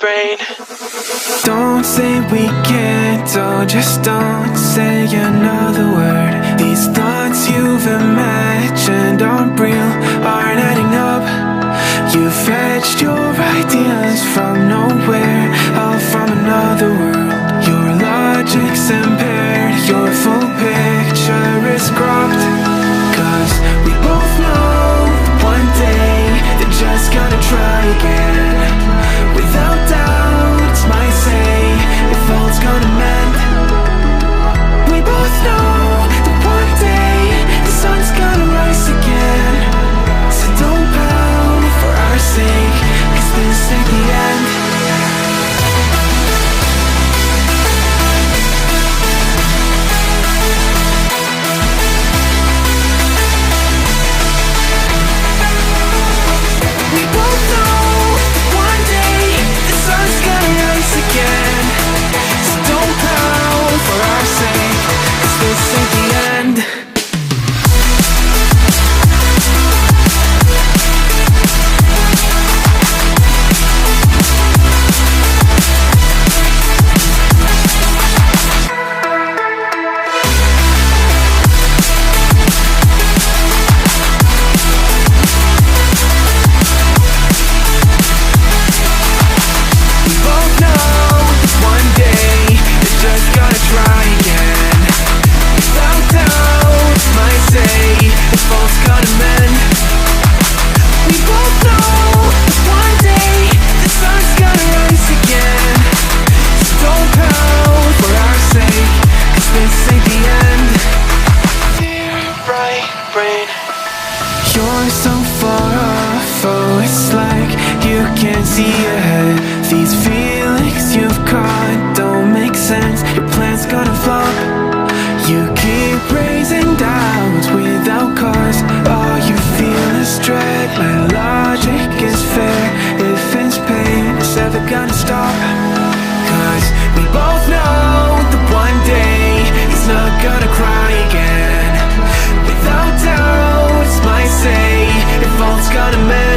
brain. Don't say we can't, oh, just don't say another word. These thoughts you've imagined aren't real, aren't adding up. You fetched your ideas from nowhere, all from another world. Your logic's impaired, your full picture is cropped. Cause we both know one day they're just gonna try again. Without doubt, it's my say if all's gonna mend. We both know that one day the sun's gonna rise again. So don't pout for our sake, cause this ain't the end. We both know one day the sun's gonna rise again. So don't pout for our sake, cause this ain't the end. We both know one day they're just gonna try again. Without doubt, might say if all's gonna mend. We both know one day the sun's gonna rise again. So don't pout for our sake, cause this ain't the end. Dear bright brain, you're so far off, oh, it's like you can't see ahead. These feelings you've caught don't make sense, your plan's gonna flop. You keep raising doubts without cause, all you feel is dread. My logic is fair, if it's pain, it's never gonna stop. Cause we both know that one day he's not gonna cry again. Without doubt, it's my say if all's gonna mend.